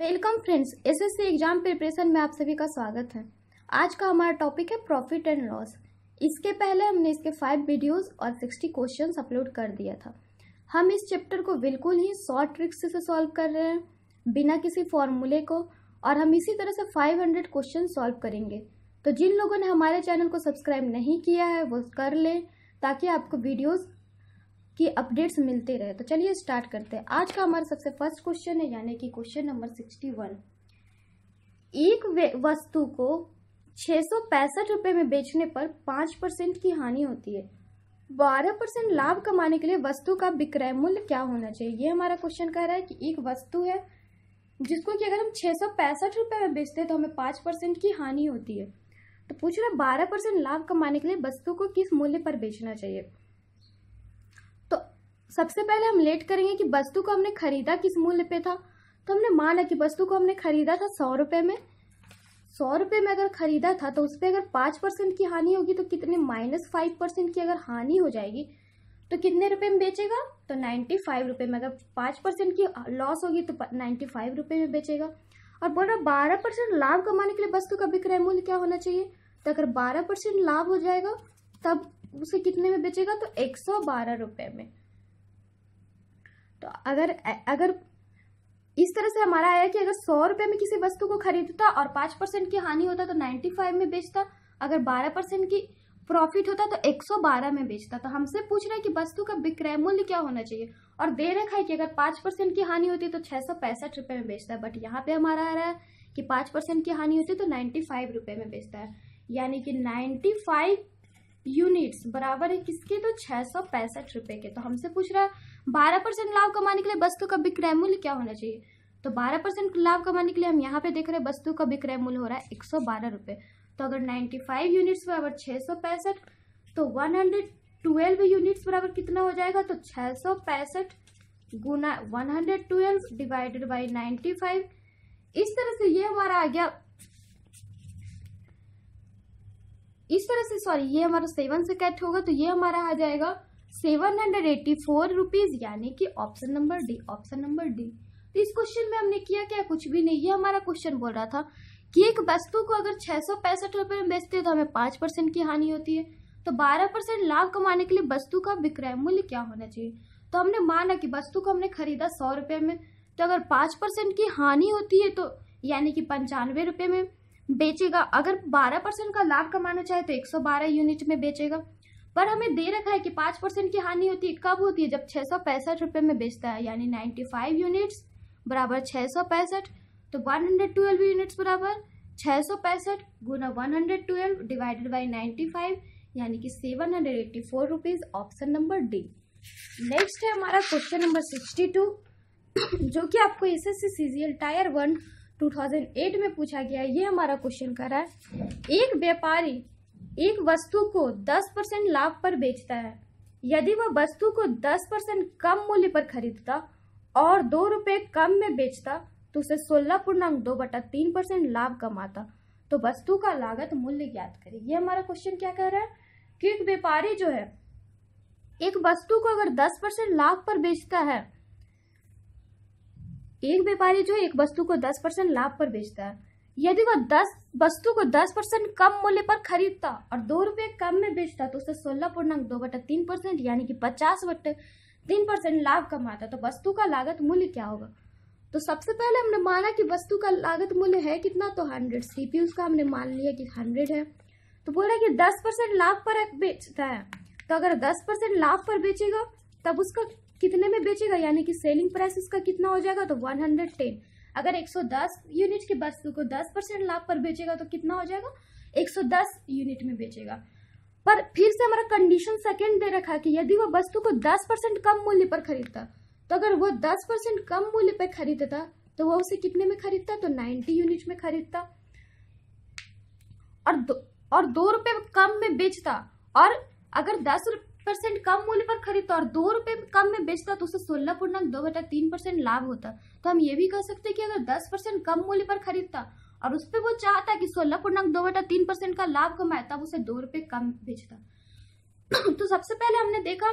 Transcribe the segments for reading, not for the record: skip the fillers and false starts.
Welcome friends, SSC exam preparation में आप सभी का स्वागत है। आज का हमारा टॉपिक है प्रॉफिट एंड लॉस। इसके पहले हमने इसके 5 वीडियोस और 60 क्वेश्चंस अपलोड कर दिया था। हम इस चैप्टर को बिल्कुल ही शॉर्ट ट्रिक्स से सॉल्व कर रहे हैं, बिना किसी फॉर्मूले को, और हम इसी तरह से 500 क्वेश्चन सॉल्व करेंगे। तो जिन लोगों ने हमारे चैनल को सब्सक्राइब नहीं किया है वो कर लें, ताकि आपको वीडियोज की अपडेट्स मिलते रहे। तो चलिए स्टार्ट करते हैं। आज का हमारा सबसे फर्स्ट क्वेश्चन है, यानी कि क्वेश्चन नंबर 61। एक वस्तु को 665 रुपए में बेचने पर 5% की हानि होती है। 12% लाभ कमाने के लिए वस्तु का विक्रय मूल्य क्या होना चाहिए? ये हमारा क्वेश्चन कह रहा है कि एक वस्तु है जिसको कि अगर हम 665 रुपए में बेचते हैं तो हमें 5% की हानि होती है। तो पूछ रहा है 12% लाभ कमाने के लिए वस्तु को किस मूल्य पर बेचना चाहिए। सबसे पहले हम लेट करेंगे कि वस्तु को हमने खरीदा किस मूल्य पे था। तो हमने माना कि वस्तु को हमने खरीदा था 100 रुपए में। 100 रुपए में अगर खरीदा था तो उस पर अगर 5% की हानि होगी तो कितने, -5% की अगर हानि हो जाएगी तो कितने रुपए में बेचेगा? तो 95 रुपए में। अगर 5% की लॉस होगी तो 95 रुपए में बेचेगा। और बोल रहा 12% लाभ कमाने के लिए वस्तु का विक्रय मूल्य क्या होना चाहिए। तो अगर 12% लाभ हो जाएगा तब उसे कितने में बेचेगा? तो 112 रुपए में। तो अगर इस तरह से हमारा आया कि अगर 100 रुपए में किसी वस्तु को खरीदता और 5% की हानि होता तो 95 में बेचता, अगर 12% की प्रॉफिट होता तो 112 में बेचता। तो हमसे पूछ रहा है कि वस्तु का विक्रय मूल्य क्या होना चाहिए, और दे रखा है कि अगर 5% की हानि होती तो 665 रुपए में बेचता है। बट यहाँ पे हमारा आ रहा है कि 5% की हानि होती तो 95 रुपए में बेचता है, यानी कि 95 यूनिट्स बराबर है किसके? तो 665 रुपए के। तो हमसे पूछ रहा है 12% लाभ कमाने के लिए वस्तु का विक्रय मूल्य क्या होना चाहिए। तो 12% लाभ कमाने के लिए हम यहाँ पे देख रहे हैं वस्तु का विक्रय मूल्य हो रहा है 112 रुपए। तो अगर 95 यूनिट्स बराबर 665 तो 112 यूनिट्स बराबर कितना हो जाएगा? तो 665 गुना 112 डिवाइडेड बाई 95। इस तरह से ये हमारा आ गया, इस तरह से सॉरी ये हमारा 7 से कट होगा तो ये हमारा आ जाएगा 784 रुपीज, यानी कि option number D. Option number D. तो इस क्वेश्चन में हमने किया क्या? कुछ भी नहीं। ये हमारा क्वेश्चन बोल रहा था कि एक वस्तु को अगर 665 रुपए में बेचते हैं तो हमें 5% की हानि होती है। तो 12% लाभ कमाने के लिए वस्तु का विक्रय मूल्य क्या होना चाहिए। तो हमने माना कि वस्तु को हमने खरीदा 100 रुपए में, तो अगर 5% की हानि होती है तो यानी कि 95 रुपए में बेचेगा। अगर 12% का लाभ कमाना चाहे तो 112 यूनिट में बेचेगा। पर हमें दे रखा है कि 5% की हानि होती है, कब होती है? जब 665 रुपए में बेचता है, यानी 95 यूनिट्स बराबर 665। तो 112 यूनिट्स बराबर 665 गुना 112 डिवाइडेड बाई 95, यानी कि 784 rupees. Option number D. Next है हमारा क्वेश्चन नंबर 62, जो कि आपको एसएससी सीजीएल टायर 1 2008 में पूछा गया है। ये हमारा क्वेश्चन कर रहा है एक व्यापारी एक वस्तु को 10% लाभ पर बेचता है। यदि वह वस्तु को 10% कम मूल्य पर खरीदता और 2 रुपए कम में बेचता तो उसे 16.2/3% लाभ कमाता। तो वस्तु का लागत मूल्य ज्ञात करें। ये हमारा क्वेश्चन क्या कह रहा है कि एक व्यापारी जो है एक वस्तु को अगर 10% लाभ पर बेचता है, एक व्यापारी जो एक वस्तु को 10% लाभ पर बेचता है, यदि वह वस्तु को 10% कम मूल्य पर खरीदता और 2 रुपए कम में बेचता तो उसे 16.2/3% यानी कि 50/3% लाभ कमाता। तो वस्तु का लागत मूल्य क्या होगा? तो सबसे पहले हमने माना कि वस्तु का लागत मूल्य है कितना? तो 100। सीपीयू का हमने मान लिया कि 100 है। तो बोला कि 10% लाभ पर बेचता है, तो अगर 10% लाभ पर बेचेगा तब उसका कितने में बेचेगा, यानी कि सेलिंग प्राइस उसका कितना हो जाएगा? तो 110। अगर 110 यूनिट की वस्तु को 10% लाभ पर बेचेगा तो कितना हो जाएगा? 110 यूनिट में बेचेगा। पर फिर से हमारा कंडीशन सेकंड दे रखा कि यदि वह वस्तु को 10% कम मूल्य पर खरीदता, तो अगर वो 10% कम मूल्य पर खरीदता तो वह उसे कितने में खरीदता? तो 90 यूनिट में खरीदता। और 2 रुपए कम में बेचता, और अगर 10% कम मूल्य पर खरीदता और 2 रुपए कम में बेचता तो उसे 16.2/3% लाभ होता। तो हम ये भी कह सकते हैं कि अगर 10% कम मूल्य पर खरीदता और उस पर वो चाहता कि 16.2/3% का लाभ कमाए, तब उसे 2 रुपए कम बेचता। तो सबसे पहले हमने देखा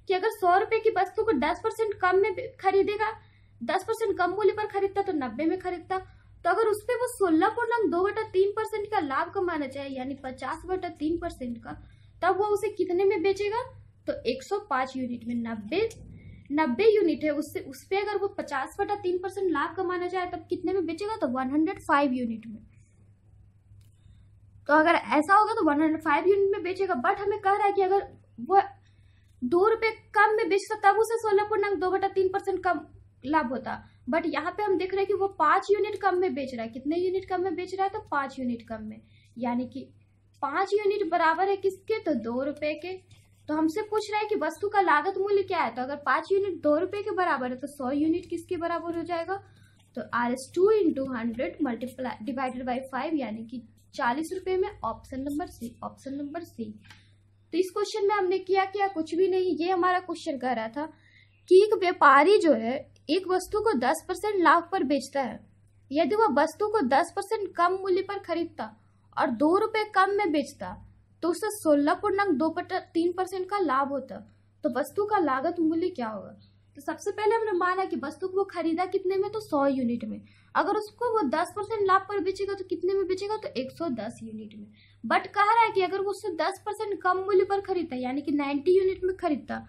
कि अगर 100 रुपए की वस्तु को 10% कम में खरीदेगा 10% कम मूल्य पर खरीदता तो 90 में खरीदता। तो अगर उस पर वो 16.2/3% का लाभ कमाना चाहे यानी 50/3% का, तब वो उसे कितने में बेचेगा? तो 105 यूनिट में। 90 यूनिट है, उससे उस पे अगर वो 50/3% लाभ कमाना चाहे तब कितने में बेचेगा? तो 105 यूनिट में। तो अगर ऐसा होगा तो 105 यूनिट में बेचेगा। बट हमें कह रहा है कि अगर वो 2 रुपए कम में बेचता तब उसे 16.2/3% कम लाभ होता। बट यहाँ पे हम देख रहे हैं कि वो 5 यूनिट कम में बेच रहा है। कितने यूनिट कम में बेच रहा है? तो 5 यूनिट कम में, यानी कि 5 यूनिट बराबर है किसके? तो 2 रुपए के। तो हमसे पूछ रहा है कि वस्तु का लागत मूल्य क्या है। तो अगर 5 यूनिट 2 रुपए के बराबर है तो 100 यूनिट किसके बराबर हो जाएगा? तो RS2 × 100 मल्टीप्लाई डिवाइडेड बाई 5 यानी कि 40 रुपए में। Option number C, option number C. तो इस क्वेश्चन में हमने किया कुछ भी नहीं। ये हमारा क्वेश्चन कह रहा था कि एक व्यापारी जो है एक वस्तु को 10% लाभ पर बेचता है। यदि वह वस्तु को 10% कम मूल्य पर खरीदता और 2 रुपए कम में बेचता तो उसे 16.2/3% का लाभ होता। तो वस्तु का लागत मूल्य क्या होगा? तो सबसे पहले हमने माना कि वस्तु को वो खरीदा कितने में? तो 100 यूनिट में। अगर उसको वो 10% लाभ पर बेचेगा तो कितने में बेचेगा? तो 110 यूनिट में। बट कह रहा है कि अगर वो उससे 10% कम मूल्य पर खरीदता यानी कि 90 यूनिट में खरीदता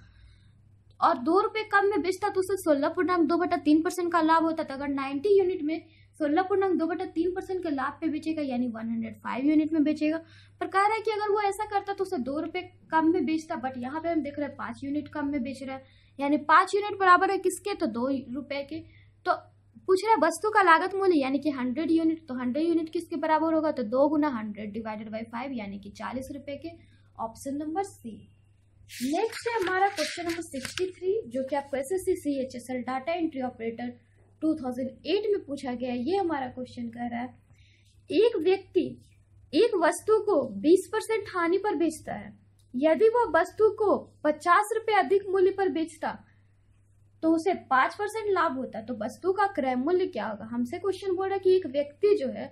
और 2 रुपए कम में बेचता तो उसे 16.2/3% का लाभ होता। तो अगर 90 यूनिट में 16.2/3% के लाभ पे बेचेगा यानी 105 यूनिट में बेचेगा। पर कह रहा है कि अगर वो ऐसा करता तो उसे 2 रुपए कम में बेचता। बट यहाँ पे हम देख रहे हैं 5 यूनिट कम में बेच रहा है, यानी 5 यूनिट बराबर है किसके? तो 2 रुपए के। तो पूछ रहा है वस्तु का लागत मूल्य यानी कि 100 यूनिट। तो 100 यूनिट किसके बराबर होगा? तो 2 × 100 डिवाइडेड बाई 5 यानी कि 40 रुपए के। ऑप्शन नंबर सी। नेक्स्ट है हमारा क्वेश्चन नंबर 63 जो कि आपको SSC CHSL data entry operator 2008 में पूछा गया है। ये हमारा क्वेश्चन कह रहा है एक व्यक्ति एक वस्तु को 20% हानि पर बेचता है। यदि वह वस्तु को 50 रुपए अधिक मूल्य पर बेचता तो उसे 5% लाभ होता। तो वस्तु का क्रय मूल्य क्या होगा? हमसे क्वेश्चन बोल रहा है कि एक व्यक्ति जो है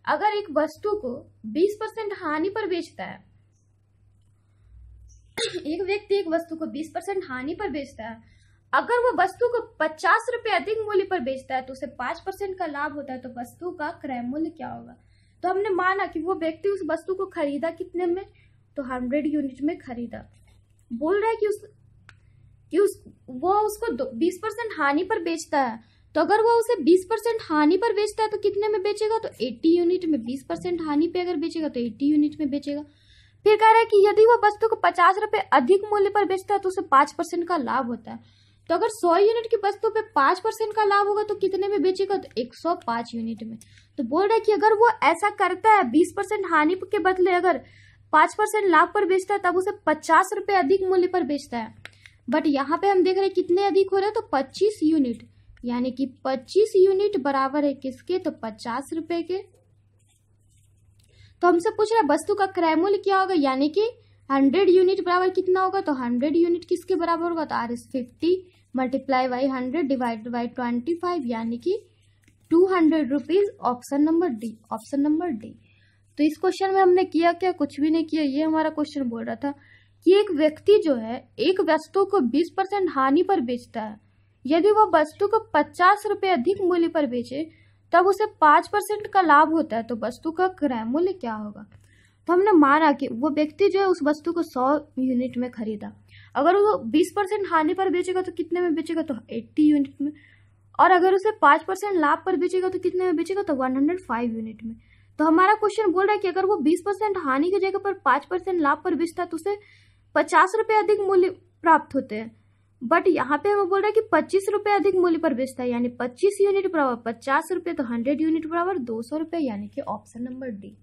अगर एक वस्तु को 20% हानि पर बेचता है, एक व्यक्ति एक वस्तु को 20% हानि पर बेचता है, अगर वो वस्तु को 50 रुपए अधिक मूल्य पर बेचता है तो उसे 5% का लाभ होता है। तो वस्तु का क्रय मूल्य क्या होगा? तो हमने माना कि वो व्यक्ति उस वस्तु को खरीदा कितने में? तो 100 यूनिट में खरीदा। बोल रहा है कि वो उसको 20% हानि पर बेचता है। तो अगर वो उसे 20% हानि पर बेचता है तो कितने में बेचेगा? तो 80 यूनिट में। 20% हानि पे अगर बेचेगा तो 80 यूनिट में बेचेगा। फिर कह रहा है कि यदि वो वस्तु को 50 रुपए अधिक मूल्य पर बेचता है तो उसे 5% का लाभ होता है। तो अगर 100 यूनिट की वस्तु पे 5% का लाभ होगा तो कितने में बेचेगा? तो 105 यूनिट में। तो बोल रहा है कि अगर वो ऐसा करता है 20% हानि के बदले अगर 5% लाभ पर बेचता है तब उसे 50 रुपए अधिक मूल्य पर बेचता है। बट यहाँ पे हम देख रहे हैं कितने अधिक हो रहे हैं? तो 25 यूनिट, यानी कि 25 यूनिट बराबर है किसके? तो 50 रुपए के। तो हमसे पूछ रहा है वस्तु का क्रय मूल्य क्या होगा, यानी कि 100 यूनिट बराबर कितना होगा? तो 100 यूनिट किसके बराबर होगा? तो RS50 multiply by 100 divided by 25 यानी कि 200 rupees. Option number D, option number D. तो इस क्वेश्चन में हमने किया क्या? कुछ भी नहीं किया। ये हमारा क्वेश्चन बोल रहा था कि एक व्यक्ति जो है एक वस्तु को 20% हानि पर बेचता है। यदि वह वस्तु को 50 रुपए अधिक मूल्य पर बेचे तब उसे 5% का लाभ होता है। तो वस्तु का क्रय मूल्य क्या होगा? तो हमने माना कि वो व्यक्ति जो है उस वस्तु को 100 यूनिट में खरीदा। अगर वो 20% हानि पर बेचेगा तो कितने में बेचेगा? तो 80 यूनिट में। और अगर उसे 5% लाभ पर बेचेगा तो कितने में बेचेगा? तो 105 यूनिट में। तो हमारा क्वेश्चन बोल रहा है कि अगर वो 20% हानि की जगह पर 5% लाभ पर बेचता है तो उसे 50 रुपए अधिक मूल्य प्राप्त होते हैं। बट यहाँ पे हमें बोल रहा है कि 25 रुपए अधिक मूल्य पर बेचता है, यानी 25 यूनिट बराबर 50 रुपए। तो 100 यूनिट बराबर 200 रुपए, यानी कि ऑप्शन नंबर डी।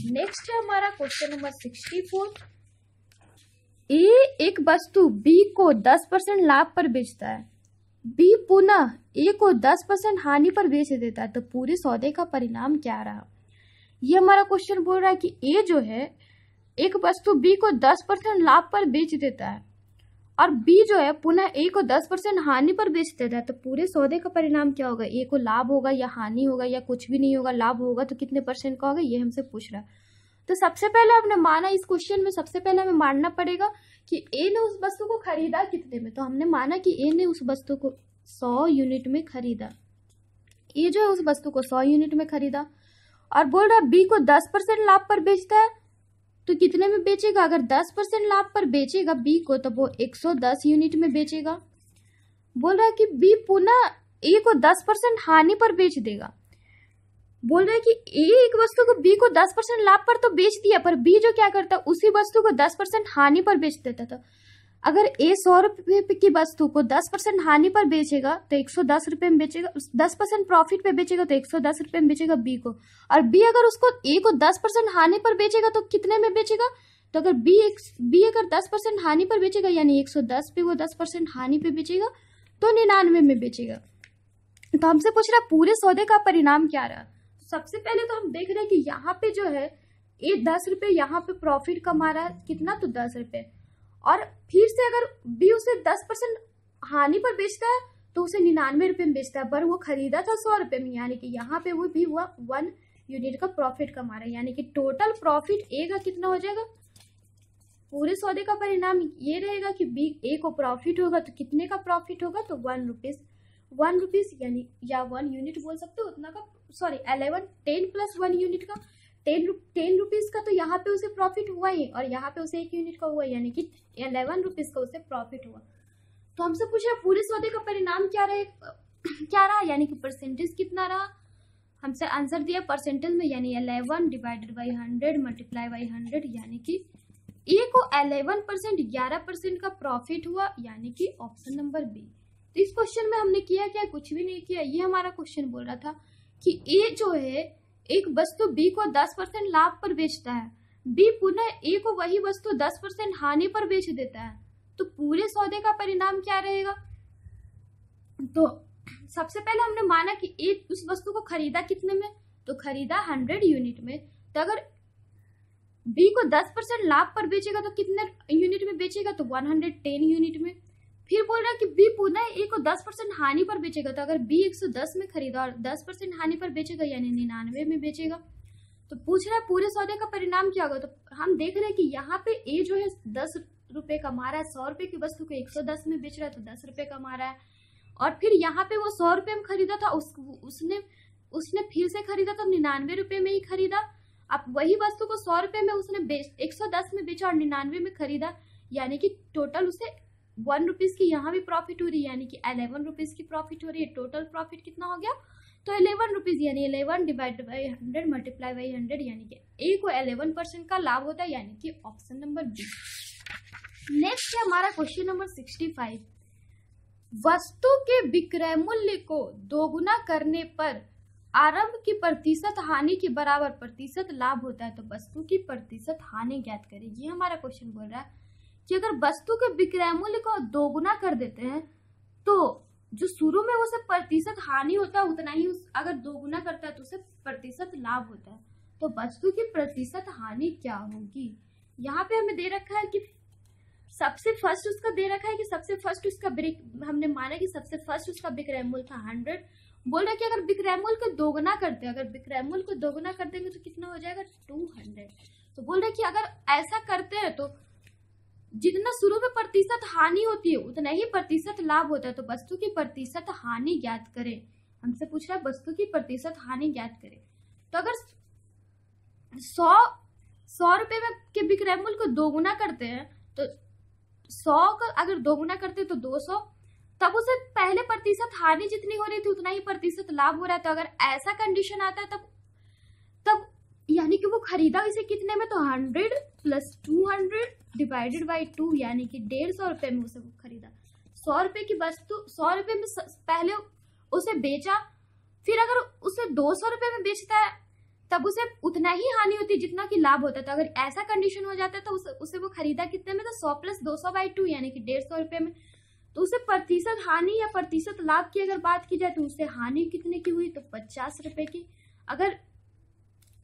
नेक्स्ट है हमारा क्वेश्चन नंबर 64। ए एक वस्तु बी को 10% लाभ पर बेचता है, बी पुनः ए को 10% हानि पर बेच देता है। तो पूरे सौदे का परिणाम क्या रहा? ये हमारा क्वेश्चन बोल रहा है कि ए जो है एक वस्तु बी को 10% लाभ पर बेच देता है और बी जो है पुनः ए को 10% हानि पर बेच देता है। तो पूरे सौदे का परिणाम क्या होगा? ए को लाभ होगा या हानि होगा या कुछ भी नहीं होगा? लाभ होगा तो कितने % का होगा? ये हमसे पूछ रहा है। तो सबसे पहले हमने माना इस क्वेश्चन में सबसे पहले हमें मानना पड़ेगा कि ए ने उस वस्तु को खरीदा कितने में। तो हमने माना कि ए ने उस वस्तु को 100 यूनिट में खरीदा। ये जो है उस वस्तु को 100 यूनिट में खरीदा और बोल रहा है बी को 10% लाभ पर बेचता है, तो कितने में बेचेगा? अगर 10% लाभ पर बेचेगा बी को तो वो 110 यूनिट में बेचेगा। बोल रहा है कि बी पुनः ए को 10% हानि पर बेच देगा। बोल रहा है कि ए एक वस्तु को बी को 10% लाभ पर तो बेच दिया, पर बी जो क्या करता है उसी वस्तु को 10% हानि पर बेच देता था। अगर ए 100 रुपए की वस्तु को 10% हानि पर बेचेगा तो 110 रुपए में बेचेगा, 10% प्रॉफिट पे बेचेगा तो 110 रुपए में बेचेगा बी को। और बी अगर उसको ए को 10% हानि पर बेचेगा तो कितने में बेचेगा? तो अगर बी अगर 10% हानि पर बेचेगा यानी 110 पे वो 10% हानि पे बेचेगा तो 99 में बेचेगा। तो हमसे पूछ रहा है पूरे सौदे का परिणाम क्या रहा। सबसे पहले तो हम देख रहे हैं कि यहाँ पे जो है ए 10 रुपए यहाँ पे प्रॉफिट कमा रहा है, कितना? तो 10 रुपए। और फिर से अगर बी उसे 10% हानि पर बेचता है तो उसे 99 रुपए में बेचता है, पर वो खरीदा था 100 रुपए में, यानी कि यहाँ पे वो भी हुआ 1 यूनिट का प्रॉफिट कमा रहा है। यानी कि टोटल प्रॉफिट ए का कितना हो जाएगा? पूरे सौदे का परिणाम ये रहेगा कि बी ए को प्रॉफिट होगा तो कितने का प्रॉफिट होगा? तो 1 रुपीज यानी या 1 यूनिट बोल सकते हो उतना का, सॉरी 10 प्लस 1 यूनिट का 10 रुपीज का तो यहाँ पे उसे प्रॉफिट हुआ ही और यहाँ पे उसे 1 यूनिट का हुआ, यानी कि 11 रुपीज का उसे प्रॉफिट हुआ। तो हमसे पूछा पूरे सौदे का परिणाम क्या रहा, यानी कि परसेंटेज कितना रहा। हमसे आंसर दिया परसेंटेज में, यानी 11 डिवाइडेड बाई 100 मल्टीप्लाई बाई 100, यानी कि ए को 11% 11% का प्रॉफिट हुआ, यानी कि ऑप्शन नंबर बी। तो इस क्वेश्चन में हमने किया क्या? कुछ भी नहीं किया। ये हमारा क्वेश्चन बोल रहा था कि ए जो है एक वस्तु बी को 10% लाभ पर बेचता है, बी पुनः ए को वही वस्तु 10% हानि पर बेच देता है, तो पूरे सौदे का परिणाम क्या रहेगा? तो सबसे पहले हमने माना कि ए उस वस्तु को खरीदा कितने में? तो खरीदा 100 यूनिट में। तो अगर बी को 10% लाभ पर बेचेगा तो कितने यूनिट में बेचेगा? तो 110 यूनिट में। फिर बोल रहा है कि बी पुनः ए को 10% हानि पर बेचेगा, तो अगर बी 110 में खरीदा और 10% हानि पर बेचेगा यानी 99 में बेचेगा। तो पूछ रहा है पूरे सौदे का परिणाम क्या होगा। तो हम देख रहे हैं कि यहाँ पे ए जो है 10 रुपए कमा रहा है, 100 रुपए की वस्तु को 110 में बेच रहा है तो 10 रुपए कमा रहा है। और फिर यहाँ पे वो 100 रुपए में खरीदा था, उसने फिर से खरीदा तो 99 रुपए में ही खरीदा। अब वही वस्तु को 100 रुपए में उसने 110 में बेचा और 99 में खरीदा, यानी कि टोटल उसे 1 रुपीज की यहाँ भी प्रॉफिट हो रही है, यानी कि 11 रुपीज की प्रॉफिट हो रही है। टोटल प्रॉफिट कितना हो गया? तो 11 रुपीज, यानी 11 डिवाइड बाई 100 मल्टीप्लाई बाई 100, यानी कि ए को 11% का लाभ होता है, यानी कि ऑप्शन नंबर बी। नेक्स्ट है हमारा क्वेश्चन नंबर 65। वस्तु के विक्रय मूल्य को दोगुना करने पर आरंभ की प्रतिशत हानि के बराबर प्रतिशत लाभ होता है, तो वस्तु की प्रतिशत हानि ज्ञात करें। ये हमारा क्वेश्चन बोल रहा है कि अगर वस्तु के विक्रय मूल्य को दोगुना कर देते हैं तो जो शुरू में उसे प्रतिशत हानि होता है उतना ही अगर दोगुना करता है तो उसे प्रतिशत लाभ होता है। तो वस्तु की प्रतिशत हानि क्या होगी? यहाँ पे हमें दे रखा है कि सबसे फर्स्ट उसका दे रखा है कि सबसे फर्स्ट उसका हमने माना कि सबसे फर्स्ट उसका विक्रय मूल्य था 100। बोल रहा है कि अगर विक्रय मूल्य को दोगुना करते हैं, अगर विक्रय मूल्य को दोगुना कर देंगे तो कितना हो जाएगा? 200। तो बोल रहे कि अगर ऐसा करते हैं तो जितना शुरू में प्रतिशत हानि होती है उतना ही प्रतिशत लाभ होता है। तो वस्तु की प्रतिशत हानि ज्ञात करें। हमसे पूछ रहा है वस्तु की प्रतिशत हानि ज्ञात करें। तो अगर 100 रुपए में के विक्रय मूल्य को दोगुना करते हैं तो 100 का अगर दोगुना करते हैं तो 200, तब उसे पहले प्रतिशत हानि जितनी हो रही थी उतना ही प्रतिशत लाभ हो रहा है। तो अगर ऐसा कंडीशन आता है तब यानी कि वो खरीदा इसे कितने में? तो 100 प्लस 200 डिवाइडेड बाई 2, यानी कि 150 रुपए में उसे खरीदा। 100 रुपए की वस्तु 100 रुपए में पहले उसे बेचा, फिर अगर उसे 200 रुपए में बेचता है तब उसे उतना ही हानि होती है जितना कि लाभ होता है। तो अगर ऐसा कंडीशन हो जाता है तो उसे वो खरीदा कितने में? तो 100 प्लस 200 बाई 2, यानी कि 150 रुपए में। तो उसे प्रतिशत हानि या प्रतिशत लाभ की अगर बात की जाए तो उसे हानि कितने की हुई? तो 50 रुपए की। अगर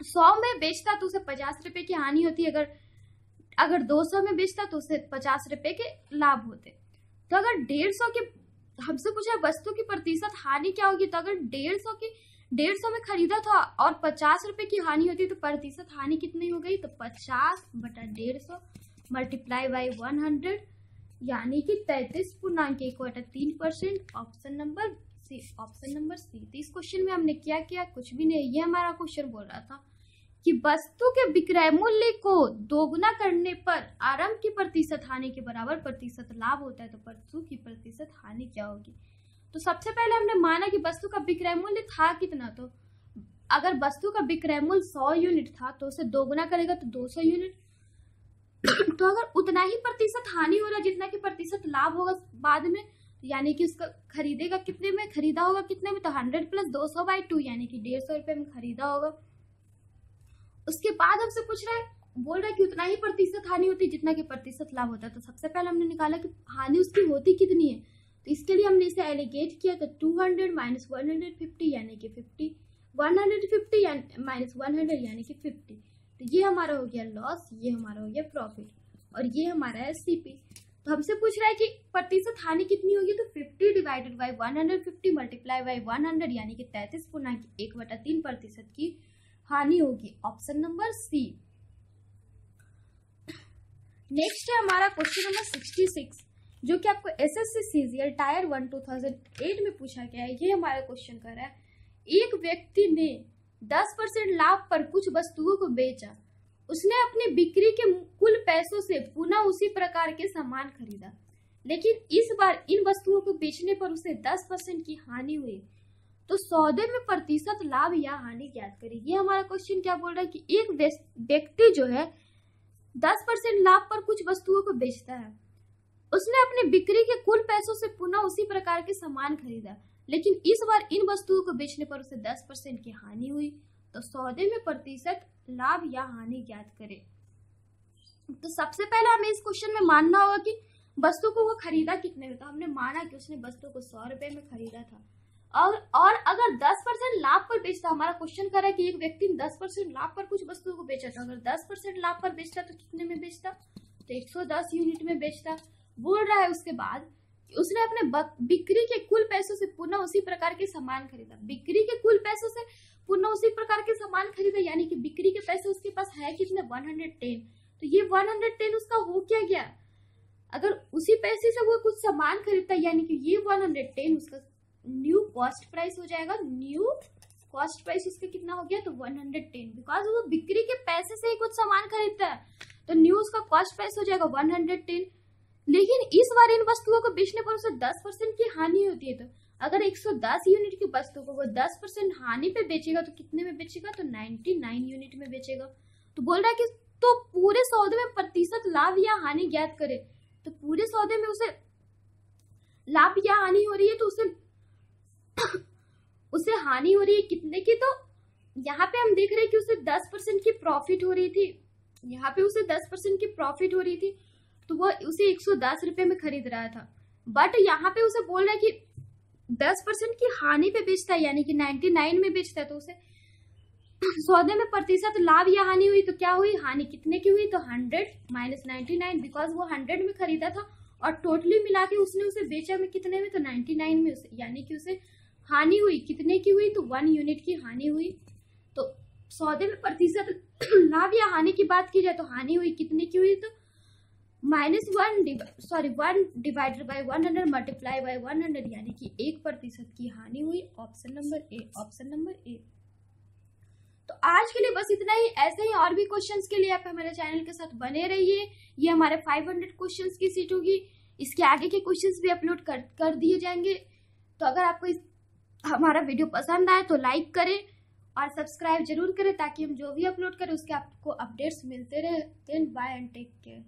100 में बेचता तो उसे 50 रुपए की हानि होती, अगर 200 में बेचता तो उसे 50 रुपए के लाभ होते। तो अगर 150 के हमसे पूछा वस्तु की प्रतिशत हानि क्या होगी, तो अगर 150 में खरीदा था और 50 रुपए की हानि होती तो प्रतिशत हानि कितनी हो गई? तो 50 बटा 150 मल्टीप्लाई बाई 100, यानी कि 33.1/3%। Option number C, option number C. तो इस क्वेश्चन में हमने क्या किया, कुछ भी नहीं। ये हमारा क्वेश्चन बोल रहा था कि वस्तु के विक्रय मूल्य को दोगुना करने पर आरंभ की प्रतिशत हानि के बराबर प्रतिशत लाभ होता है, तो वस्तु की प्रतिशत हानि क्या होगी। तो सबसे पहले हमने माना कि वस्तु का विक्रय मूल्य था कितना, तो अगर वस्तु का विक्रय मूल्य 100 यूनिट था तो उसे दोगुना करेगा तो 200 यूनिट। तो अगर उतना ही प्रतिशत हानि हो रहा है जितना कि प्रतिशत लाभ होगा बाद में, यानी कि उसका खरीदेगा कितने में, खरीदा होगा कितने में, तो 100 + 200/2 यानी कि 150 रुपए में खरीदा होगा। उसके बाद हमसे पूछ रहा है, बोल रहा है कि उतना ही प्रतिशत हानि होती है जितना कि प्रतिशत लाभ होता है। तो सबसे पहले हमने निकाला कि हानि उसकी होती कितनी है, तो इसके लिए हमने इसे एलिगेट किया, तो 200 - 150 यानी कि 50, 150 - 100 यानी कि 50। तो ये हमारा हो गया लॉस, ये हमारा हो गया प्रॉफिट, और ये हमारा है सीपी। तो हमसे पूछ रहा है कि प्रतिशत हानि कितनी होगी, तो 50 / 150 × 100 यानी कि 33.1/3% की हानि होगी। ऑप्शन नंबर सी। नेक्स्ट है हमारा क्वेश्चन नंबर 66, जो कि आपको एसएससी सीजीएल टायर 1 2008 में पूछा गया है। ये हमारा क्वेश्चन कर रहा है, एक व्यक्ति ने 10% लाभ पर कुछ वस्तुओं को बेचा। उसने अपनी बिक्री के कुल पैसों से पुनः उसी प्रकार के सामान खरीदा, लेकिन इस बार इन वस्तुओं को बेचने पर उसे 10% की हानि हुई। तो सौदे में प्रतिशत लाभ या हानि ज्ञात करें। ये हमारा क्वेश्चन क्या बोल रहा है कि एक व्यक्ति जो है 10% लाभ पर कुछ वस्तुओं को बेचता है। उसने अपनी बिक्री के कुल पैसों से पुनः उसी प्रकार के सामान खरीदा, लेकिन इस बार इन वस्तुओं को बेचने पर उसे 10% की हानि हुई। तो सौदे में प्रतिशत लाभ या हानि ज्ञात करें। तो सबसे पहले हमें इस क्वेश्चन में मानना होगा कि वस्तु को वो खरीदा कितने में। तो हमने माना कि उसने वस्तु को 100 रुपए में खरीदा था, और अगर 10% लाभ पर बेचता, हमारा क्वेश्चन कर रहा है कि एक व्यक्ति ने 10% लाभ पर कुछ वस्तुओं को बेचा था। अगर 10% लाभ पर बेचता तो कितने में बेचता, तो 110 यूनिट में बेचता। बोल रहा है उसके बाद कि उसने अपने बिक्री के कुल पैसों से पुनः उसी प्रकार के सामान खरीदा। बिक्री के कुल पैसों से पुनः उसी प्रकार के सामान खरीदा, यानी कि बिक्री के पैसे उसके पास है कितने, 110। तो ये 110 उसका हो क्या गया, अगर उसी पैसे से वो कुछ सामान खरीदता, यानी कि ये 110 उसका न्यू कॉस्ट प्राइस हो जाएगा। न्यू कॉस्ट प्राइस उसका कितना हो गया, तो 110, बिकॉज वो बिक्री के पैसे से ही कुछ सामान खरीदता है, तो न्यू उसका कॉस्ट प्राइस हो जाएगा 110। लेकिन इस बार इन वस्तुओं को बेचने पर उसे 10% की हानि होती है। तो अगर 110 यूनिट की वस्तु को वो 10% हानि पे बेचेगा तो कितने में बेचेगा, तो 99 यूनिट में बेचेगा। तो बोल रहा है कि तो पूरे सौदे में प्रतिशत लाभ या हानि ज्ञात करे। तो पूरे सौदे में उसे लाभ या हानि हो रही है, तो उसे हानि हो रही है कितने की, तो यहाँ पे हम देख रहे हैं कि उसे 10% की प्रॉफिट हो रही थी। यहाँ पे उसे 10% की प्रॉफिट हो रही थी, तो वो उसे 110 रुपए में खरीद रहा था। बट यहाँ पे उसे बोल रहा है कि 10% की हानि पे बेचता है, यानी कि 99 में बेचता है। तो उसे सौदे में प्रतिशत लाभ या हानि हुई, तो क्या हुई, हानि कितने की हुई, तो 100 - 99, बिकॉज वो 100 में खरीदा था और टोटली मिला के उसने उसे बेचा में कितने में, तो 99 में। उसे यानी कि उसे हानि हुई कितने की हुई, तो 1 यूनिट की हानि हुई। तो सौदे में प्रतिशत लाभ या हानि की बात की जाए तो हानि हुई कितने की हुई, तो -1 डिवाइडेड बाय 100 मल्टीप्लाई बाय 100 यानी कि 1% की हानि हुई। Option number A, option number A. तो आज के लिए बस इतना ही। ऐसे ही और भी क्वेश्चंस के लिए आप हमारे चैनल के साथ बने रहिए। ये हमारे 500 क्वेश्चंस की सीट होगी, इसके आगे के क्वेश्चंस भी अपलोड कर दिए जाएंगे। तो अगर आपको हमारा वीडियो पसंद आए तो लाइक करें और सब्सक्राइब जरूर करें, ताकि हम जो भी अपलोड करें उसके आपको अपडेट्स मिलते रहे। Then bye and take care.